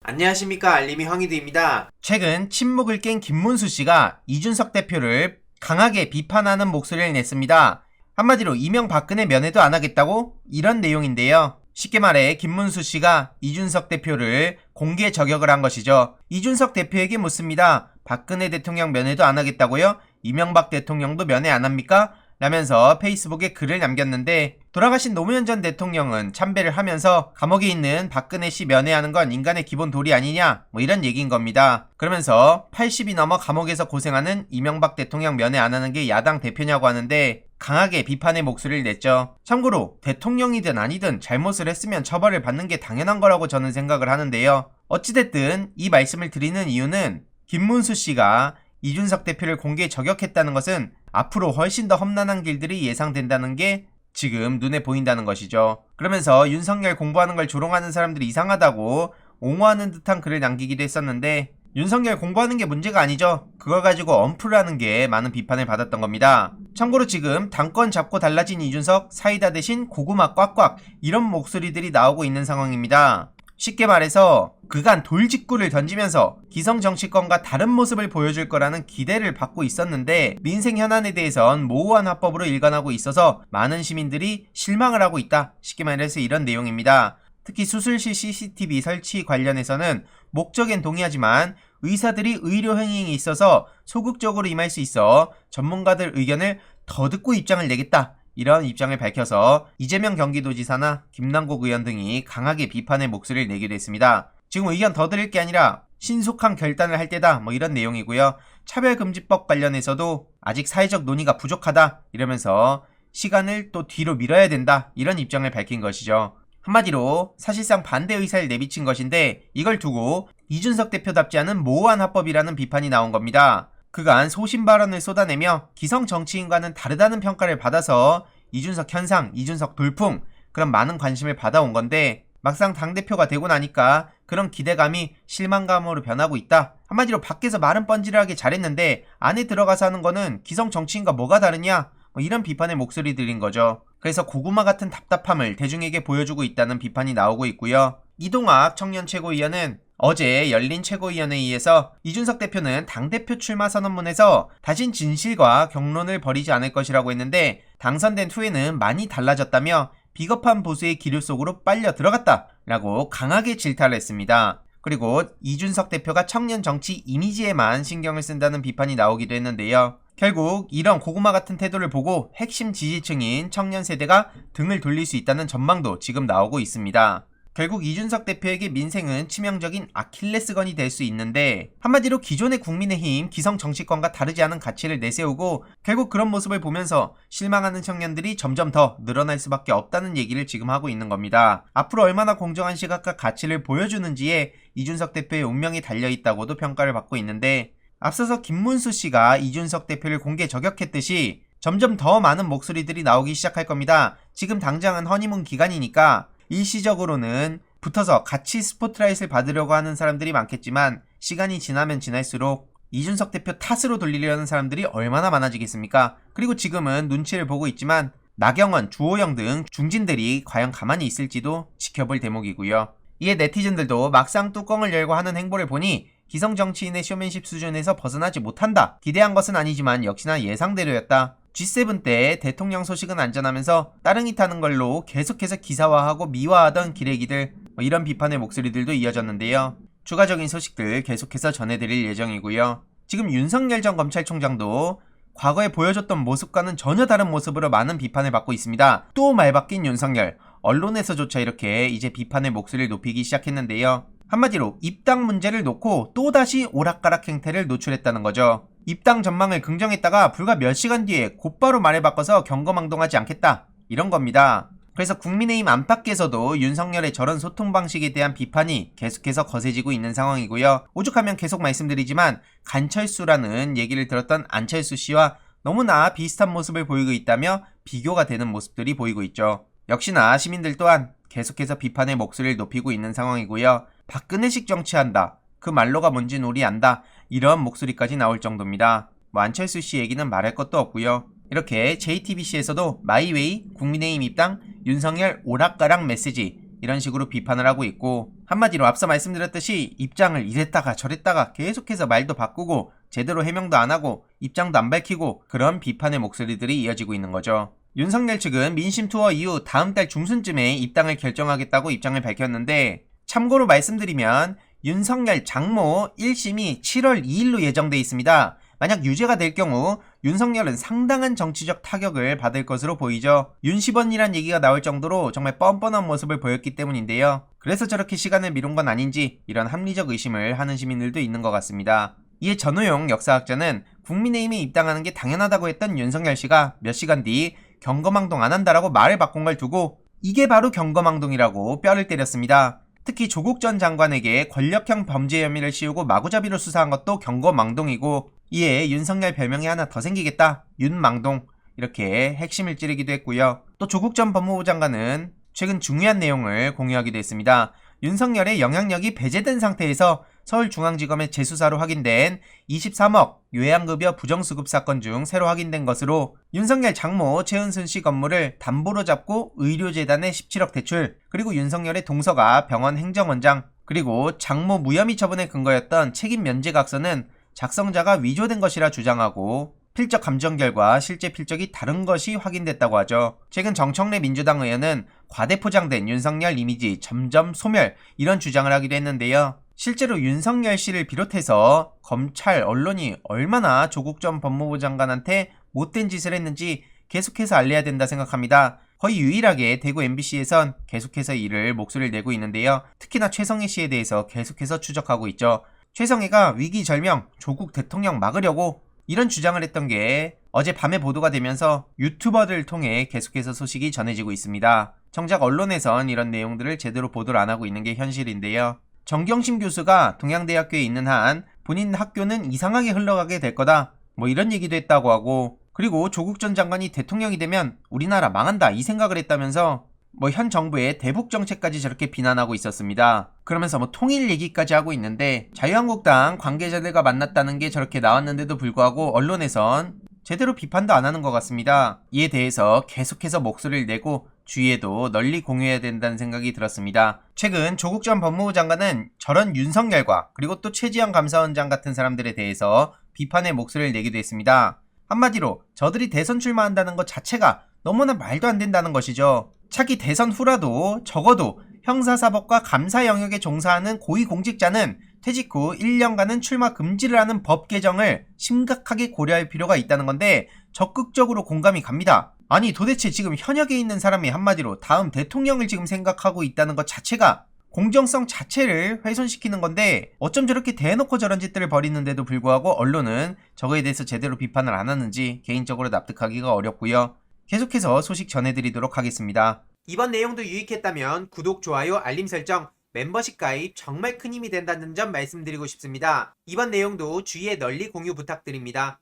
안녕하십니까, 알림이 황희두입니다. 최근 침묵을 깬 김문수 씨가 이준석 대표를 강하게 비판하는 목소리를 냈습니다. 한마디로 이명박근혜 면회도 안 하겠다고? 이런 내용인데요. 쉽게 말해 김문수 씨가 이준석 대표를 공개 저격을 한 것이죠. 이준석 대표에게 묻습니다. 박근혜 대통령 면회도 안 하겠다고요? 이명박 대통령도 면회 안 합니까? 라면서 페이스북에 글을 남겼는데, 돌아가신 노무현 전 대통령은 참배를 하면서 감옥에 있는 박근혜 씨 면회하는 건 인간의 기본 도리 아니냐, 이런 얘기인 겁니다. 그러면서 80이 넘어 감옥에서 고생하는 이명박 대통령 면회 안 하는 게 야당 대표냐고 하는데 강하게 비판의 목소리를 냈죠. 참고로 대통령이든 아니든 잘못을 했으면 처벌을 받는 게 당연한 거라고 저는 생각을 하는데요. 어찌됐든 이 말씀을 드리는 이유는 김문수 씨가 이준석 대표를 공개 저격했다는 것은 앞으로 훨씬 더 험난한 길들이 예상된다는 게 지금 눈에 보인다는 것이죠. 그러면서 윤석열 공부하는 걸 조롱하는 사람들이 이상하다고 옹호하는 듯한 글을 남기기도 했었는데, 윤석열 공부하는 게 문제가 아니죠. 그걸 가지고 언플하는 게 많은 비판을 받았던 겁니다. 참고로 지금 당권 잡고 달라진 이준석, 사이다 대신 고구마 꽉꽉, 이런 목소리들이 나오고 있는 상황입니다. 쉽게 말해서 그간 돌직구를 던지면서 기성 정치권과 다른 모습을 보여줄 거라는 기대를 받고 있었는데, 민생 현안에 대해선 모호한 화법으로 일관하고 있어서 많은 시민들이 실망을 하고 있다. 쉽게 말해서 이런 내용입니다. 특히 수술실 CCTV 설치 관련해서는 목적엔 동의하지만 의사들이 의료 행위에 있어서 소극적으로 임할 수 있어 전문가들 의견을 더 듣고 입장을 내겠다, 이런 입장을 밝혀서 이재명 경기도지사나 김남국 의원 등이 강하게 비판의 목소리를 내기도 했습니다. 지금 의견 더 드릴 게 아니라 신속한 결단을 할 때다, 이런 내용이고요. 차별금지법 관련해서도 아직 사회적 논의가 부족하다, 이러면서 시간을 또 뒤로 밀어야 된다, 이런 입장을 밝힌 것이죠. 한마디로 사실상 반대 의사를 내비친 것인데, 이걸 두고 이준석 대표답지 않은 모호한 화법이라는 비판이 나온 겁니다. 그간 소신 발언을 쏟아내며 기성 정치인과는 다르다는 평가를 받아서 이준석 현상, 이준석 돌풍, 그런 많은 관심을 받아온 건데, 막상 당대표가 되고 나니까 그런 기대감이 실망감으로 변하고 있다. 한마디로 밖에서 말은 뻔질하게 잘했는데 안에 들어가서 하는 거는 기성 정치인과 뭐가 다르냐, 이런 비판의 목소리 들인 거죠. 그래서 고구마 같은 답답함을 대중에게 보여주고 있다는 비판이 나오고 있고요. 이동학 청년 최고위원은 어제 열린 최고위원회의에서 이준석 대표는 당대표 출마 선언문에서 다신 진실과 경론을 벌이지 않을 것이라고 했는데, 당선된 후에는 많이 달라졌다며 비겁한 보수의 기류 속으로 빨려 들어갔다 라고 강하게 질타를 했습니다. 그리고 이준석 대표가 청년 정치 이미지에만 신경을 쓴다는 비판이 나오기도 했는데요. 결국 이런 고구마 같은 태도를 보고 핵심 지지층인 청년 세대가 등을 돌릴 수 있다는 전망도 지금 나오고 있습니다. 결국 이준석 대표에게 민생은 치명적인 아킬레스건이 될 수 있는데, 한마디로 기존의 국민의힘 기성 정치권과 다르지 않은 가치를 내세우고 결국 그런 모습을 보면서 실망하는 청년들이 점점 더 늘어날 수밖에 없다는 얘기를 지금 하고 있는 겁니다. 앞으로 얼마나 공정한 시각과 가치를 보여주는지에 이준석 대표의 운명이 달려있다고도 평가를 받고 있는데, 앞서서 김문수 씨가 이준석 대표를 공개 저격했듯이 점점 더 많은 목소리들이 나오기 시작할 겁니다. 지금 당장은 허니문 기간이니까 일시적으로는 붙어서 같이 스포트라이트를 받으려고 하는 사람들이 많겠지만, 시간이 지나면 지날수록 이준석 대표 탓으로 돌리려는 사람들이 얼마나 많아지겠습니까? 그리고 지금은 눈치를 보고 있지만 나경원, 주호영 등 중진들이 과연 가만히 있을지도 지켜볼 대목이고요. 이에 네티즌들도 막상 뚜껑을 열고 하는 행보를 보니 기성 정치인의 쇼맨십 수준에서 벗어나지 못한다. 기대한 것은 아니지만 역시나 예상대로였다. G7 때 대통령 소식은 안전하면서 따릉이 타는 걸로 계속해서 기사화하고 미화하던 기레기들, 이런 비판의 목소리들도 이어졌는데요. 추가적인 소식들 계속해서 전해드릴 예정이고요. 지금 윤석열 전 검찰총장도 과거에 보여줬던 모습과는 전혀 다른 모습으로 많은 비판을 받고 있습니다. 또 말바뀐 윤석열, 언론에서조차 이렇게 이제 비판의 목소리를 높이기 시작했는데요. 한마디로 입당 문제를 놓고 또다시 오락가락 행태를 노출했다는 거죠. 입당 전망을 긍정했다가 불과 몇 시간 뒤에 곧바로 말을 바꿔서 경거망동하지 않겠다, 이런 겁니다. 그래서 국민의힘 안팎에서도 윤석열의 저런 소통 방식에 대한 비판이 계속해서 거세지고 있는 상황이고요. 오죽하면 계속 말씀드리지만 간철수라는 얘기를 들었던 안철수 씨와 너무나 비슷한 모습을 보이고 있다며 비교가 되는 모습들이 보이고 있죠. 역시나 시민들 또한 계속해서 비판의 목소리를 높이고 있는 상황이고요. 박근혜식 정치한다, 그 말로가 뭔진 우리 안다, 이런 목소리까지 나올 정도입니다. 안철수 씨 얘기는 말할 것도 없고요. 이렇게 JTBC에서도 마이웨이, 국민의힘 입당, 윤석열 오락가락 메시지, 이런 식으로 비판을 하고 있고, 한마디로 앞서 말씀드렸듯이 입장을 이랬다가 저랬다가 계속해서 말도 바꾸고 제대로 해명도 안 하고 입장도 안 밝히고 그런 비판의 목소리들이 이어지고 있는 거죠. 윤석열 측은 민심 투어 이후 다음 달 중순쯤에 입당을 결정하겠다고 입장을 밝혔는데, 참고로 말씀드리면 윤석열 장모 1심이 7월 2일로 예정돼 있습니다. 만약 유죄가 될 경우 윤석열은 상당한 정치적 타격을 받을 것으로 보이죠. 윤시번이란 얘기가 나올 정도로 정말 뻔뻔한 모습을 보였기 때문인데요. 그래서 저렇게 시간을 미룬 건 아닌지 이런 합리적 의심을 하는 시민들도 있는 것 같습니다. 이에 전호용 역사학자는 국민의힘에 입당하는 게 당연하다고 했던 윤석열 씨가 몇 시간 뒤 경거망동 안 한다라고 말을 바꾼 걸 두고 이게 바로 경거망동이라고 뼈를 때렸습니다. 특히 조국 전 장관에게 권력형 범죄 혐의를 씌우고 마구잡이로 수사한 것도 경거망동이고, 이에 윤석열 별명이 하나 더 생기겠다, 윤망동, 이렇게 핵심을 찌르기도 했고요. 또 조국 전 법무부 장관은 최근 중요한 내용을 공유하기도 했습니다. 윤석열의 영향력이 배제된 상태에서 서울중앙지검의 재수사로 확인된 23억 요양급여 부정수급 사건 중 새로 확인된 것으로 윤석열 장모 최은순 씨 건물을 담보로 잡고 의료재단에 17억 대출, 그리고 윤석열의 동서가 병원 행정원장, 그리고 장모 무혐의 처분의 근거였던 책임 면제각서는 작성자가 위조된 것이라 주장하고 필적 감정 결과 실제 필적이 다른 것이 확인됐다고 하죠. 최근 정청래 민주당 의원은 과대포장된 윤석열 이미지 점점 소멸, 이런 주장을 하기도 했는데요. 실제로 윤석열 씨를 비롯해서 검찰, 언론이 얼마나 조국 전 법무부 장관한테 못된 짓을 했는지 계속해서 알려야 된다 생각합니다. 거의 유일하게 대구 MBC에선 계속해서 이를 목소리를 내고 있는데요. 특히나 최성애 씨에 대해서 계속해서 추적하고 있죠. 최성애가 위기절명, 조국 대통령 막으려고 이런 주장을 했던 게 어제 밤에 보도가 되면서 유튜버들을 통해 계속해서 소식이 전해지고 있습니다. 정작 언론에선 이런 내용들을 제대로 보도를 안 하고 있는 게 현실인데요. 정경심 교수가 동양대학교에 있는 한 본인 학교는 이상하게 흘러가게 될 거다, 뭐 이런 얘기도 했다고 하고, 그리고 조국 전 장관이 대통령이 되면 우리나라 망한다, 이 생각을 했다면서 뭐 현 정부의 대북 정책까지 저렇게 비난하고 있었습니다. 그러면서 뭐 통일 얘기까지 하고 있는데, 자유한국당 관계자들과 만났다는 게 저렇게 나왔는데도 불구하고 언론에선 제대로 비판도 안 하는 것 같습니다. 이에 대해서 계속해서 목소리를 내고 주위에도 널리 공유해야 된다는 생각이 들었습니다. 최근 조국 전 법무부 장관은 저런 윤석열과 그리고 또 최지영 감사원장 같은 사람들에 대해서 비판의 목소리를 내기도 했습니다. 한마디로 저들이 대선 출마한다는 것 자체가 너무나 말도 안 된다는 것이죠. 차기 대선 후라도 적어도 형사사법과 감사 영역에 종사하는 고위공직자는 퇴직 후 1년간은 출마 금지를 하는 법 개정을 심각하게 고려할 필요가 있다는 건데, 적극적으로 공감이 갑니다. 아니 도대체 지금 현역에 있는 사람이 한마디로 다음 대통령을 지금 생각하고 있다는 것 자체가 공정성 자체를 훼손시키는 건데, 어쩜 저렇게 대놓고 저런 짓들을 벌이는데도 불구하고 언론은 저거에 대해서 제대로 비판을 안 하는지 개인적으로 납득하기가 어렵고요. 계속해서 소식 전해드리도록 하겠습니다. 이번 내용도 유익했다면 구독, 좋아요, 알림 설정, 멤버십 가입 정말 큰 힘이 된다는 점 말씀드리고 싶습니다. 이번 내용도 주위에 널리 공유 부탁드립니다.